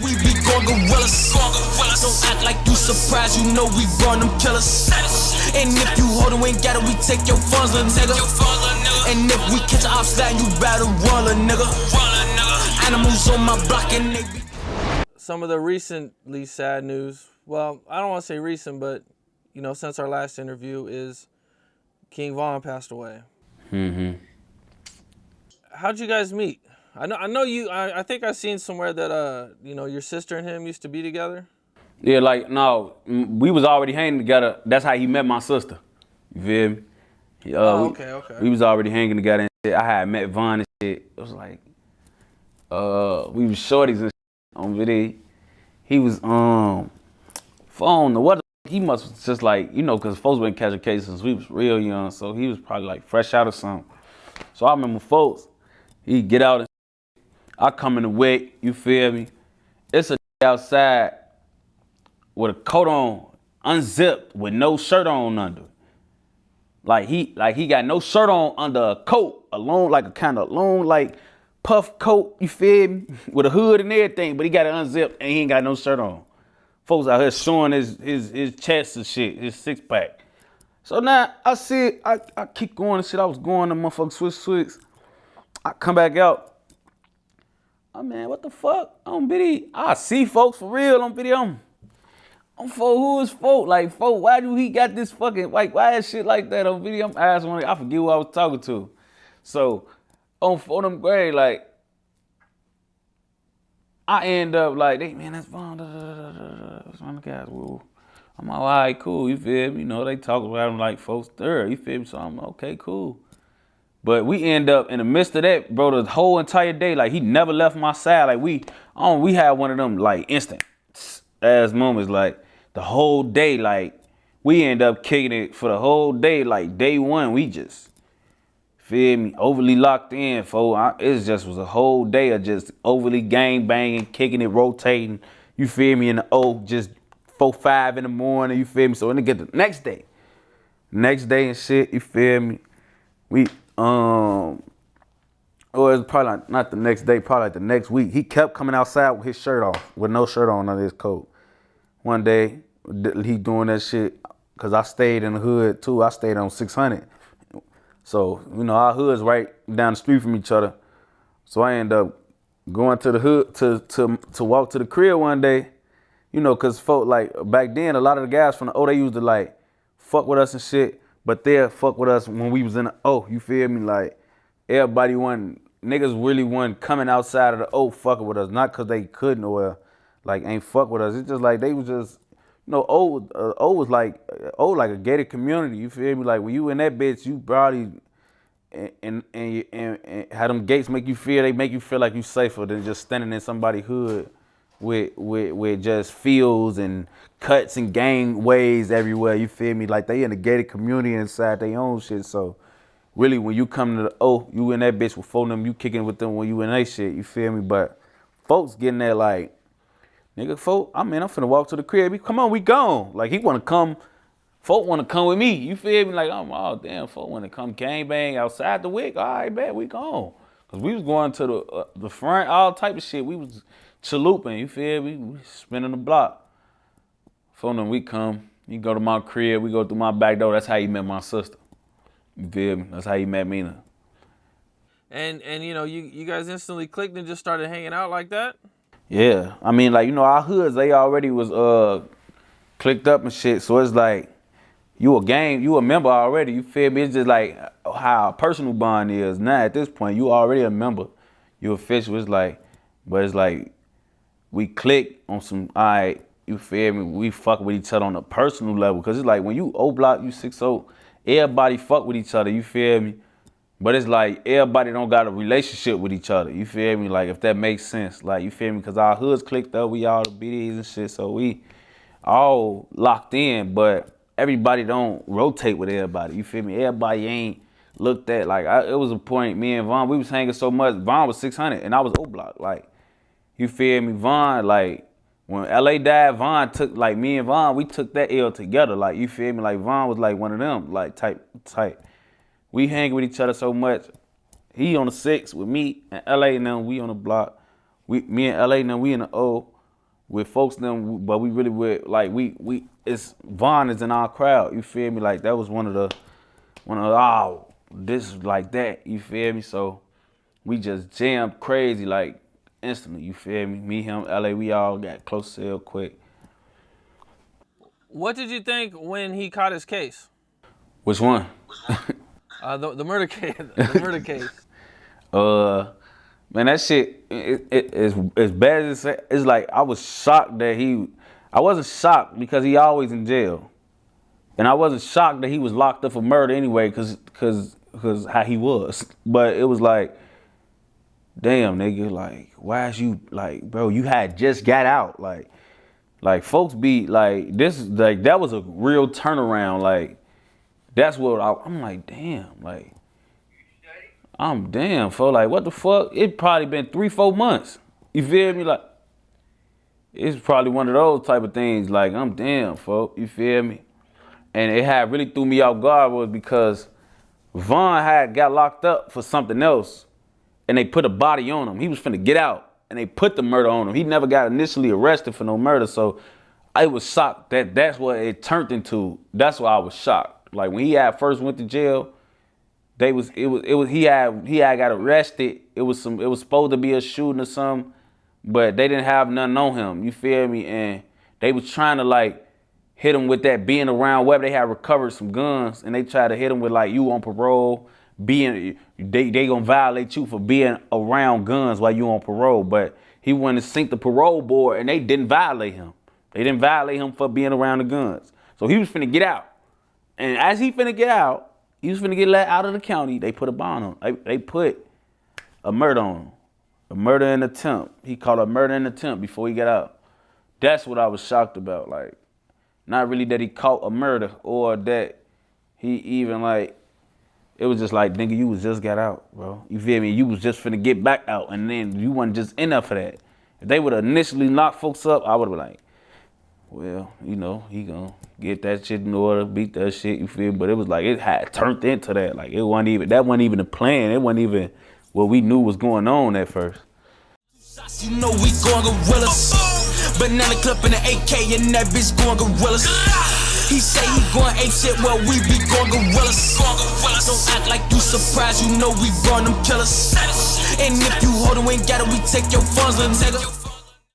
We be going gorillas. Don't act like you surprised, you know we run them killers. And if you hold it, ain't got it, we take your funds, little nigga. And if we catch a ops line, you better run, little nigga. Animals on my block and they be... Some of the recently sad news, well, I don't want to say recent, but, you know, since our last interview is KingVon passed away. Mm-hmm. How'd you guys meet? I know you, I think I seen somewhere that, you know, your sister and him used to be together. Yeah, like, no, we was already hanging together. That's how he met my sister. You feel me? Okay. We was already hanging together and shit. I had met Von and shit. It was like, we was shorties and shit on video. He was, phone, what he must was just like, you know, cause folks been catching cases since we was real young, so he was probably like fresh out of something. So I remember folks, he'd get out and I come in the wake, you feel me? It's a outside with a coat on, unzipped, with no shirt on under. Like he got no shirt on under a coat, a long, like a kind of long, like puff coat, you feel me? With a hood and everything, but he got it unzipped and he ain't got no shirt on. Folks out here showing his chest and shit, his six pack. So now I see it, I keep going and shit. I was going to motherfucking switch. I come back out. Oh man, what the fuck? On video, I see folks for real on video. I'm for who is folk? Like folk, why do he got this fucking like why is shit like that on video? I'm asking one, I forget who I was talking to. So on them grade, like I end up like, hey man, that's Von. That's one of the guys. Whoa. I'm all right, cool. You feel me? You know they talk about him like folks third. You feel me? So I'm okay, cool. But we end up in the midst of that, bro, the whole entire day, like he never left my side. Like we had one of them like instant ass moments, like the whole day, like we end up kicking it for the whole day. Like day one, we just, feel me, overly locked in, it just was a whole day of just overly gang banging, kicking it, rotating, you feel me, in the O, just 4, 5 in the morning, you feel me? So when they get the next day and shit, you feel me? We, or it's probably like, not the next day, probably like the next week. He kept coming outside with his shirt off, with no shirt on under his coat. One day, he doing that shit, cause I stayed in the hood too. I stayed on 600. So, you know, our hood's right down the street from each other. So I end up going to the hood to walk to the crib one day, you know, cause folk like back then, a lot of the guys from the O, they used to like fuck with us and shit. But they'll fuck with us when we was in the O, you feel me? Like, everybody niggas really wasn't coming outside of the O fucking with us. Not cause they couldn't or like ain't fuck with us. It's just like they was just, you know, O was like a gated community, you feel me? Like when you in that bitch, you probably, and how them gates make you feel, they make you feel like you safer than just standing in somebody's hood with just fields and cuts and gangways everywhere, you feel me? Like they in a gated community inside their own shit. So really when you come to the O, you in that bitch with phone them, you kicking with them when you in that shit, you feel me? But folks getting there like, nigga, folk, I'm finna walk to the crib. Come on, we gone. Like he wanna come, folk wanna come with me, you feel me? Like, oh damn, folk wanna come gangbang outside the wick. All right, bet, we gone. Cause we was going to the front, all type of shit. We was chalupping, you feel me? We spinning the block. Phone them, we come, you go to my crib, we go through my back door. That's how you met my sister. You feel me? That's how you met me. And you know, you guys instantly clicked and just started hanging out like that? Yeah, I mean, like, you know, our hoods, they already was clicked up and shit. So it's like, you a member already, you feel me? It's just like how a personal bond is. Now at this point, you already a member. You official, it's like, but it's like, we click on some, all right, you feel me? We fuck with each other on a personal level. Cause it's like when you O block, you 6-0, everybody fuck with each other, you feel me? But it's like everybody don't got a relationship with each other, you feel me? Like if that makes sense, like you feel me? Cause our hoods clicked up, we all the BDs and shit, so we all locked in, but everybody don't rotate with everybody, you feel me? Everybody ain't looked at, like it was a point, me and Von, we was hanging so much, Von was 600 and I was O block, like, you feel me? Von, like, when LA died, Von took, like, me and Von, we took that L together. Like, you feel me? Like, Von was like one of them, like, type. We hang with each other so much. He on the 6 with me and LA and them, we on the block. Me and LA and them, we in the O. with folks them, but we really with like it's Von is in our crowd. You feel me? Like that was one of oh, this is like that. You feel me? So we just jammed crazy like instantly. You feel me? Me, him, LA, we all got close real quick. What did you think when he caught his case? Which one? The murder case. The murder case. Man, that shit is as bad as it's like I was shocked that I wasn't shocked because he always in jail. And I wasn't shocked that he was locked up for murder anyway, cause how he was. But it was like, damn, nigga, like, why is you like, bro, you had just got out. Like folks be like, this like that was a real turnaround. Like, that's what I'm like, damn, like, I'm damn, fo. Like, what the fuck? It probably been 3-4 months. You feel me? Like, it's probably one of those type of things. Like, I'm damn, fo. You feel me? And it had really threw me off guard was because Von had got locked up for something else, and they put a body on him. He was finna get out, and they put the murder on him. He never got initially arrested for no murder, so I was shocked that that's what it turned into. That's why I was shocked. Like when he had first went to jail, he had got arrested. It was supposed to be a shooting or something, but they didn't have nothing on him. You feel me? And they was trying to like hit him with that being around web. They had recovered some guns, and they tried to hit him with like you on parole, they gonna violate you for being around guns while you on parole. But he wanted to sink the parole board, and they didn't violate him. They didn't violate him for being around the guns. So he was finna get out, and as he finna get out. He was finna get let out of the county. They put a bond on him. They put a murder on him. A murder and attempt. He called a murder and attempt before he got out. That's what I was shocked about. Like, not really that he caught a murder or that he even like, it was just like, nigga, you was just got out, bro. You feel me? You was just finna get back out, and then you wasn't just enough for that. If they would have initially knocked folks up, I would have been like, well, you know, he gonna get that shit in order, beat that shit, you feel me? But it was like, it had turned into that. Like, that wasn't even a plan. It wasn't even what we knew was going on at first. You know we going gorillas. Banana clip in the AK and that bitch going gorillas. He say he going ape shit, well we be going gorillas. Don't act like you surprised, you know we run them killers. And if you hold it, we ain't got it, we take your funds, little nigga.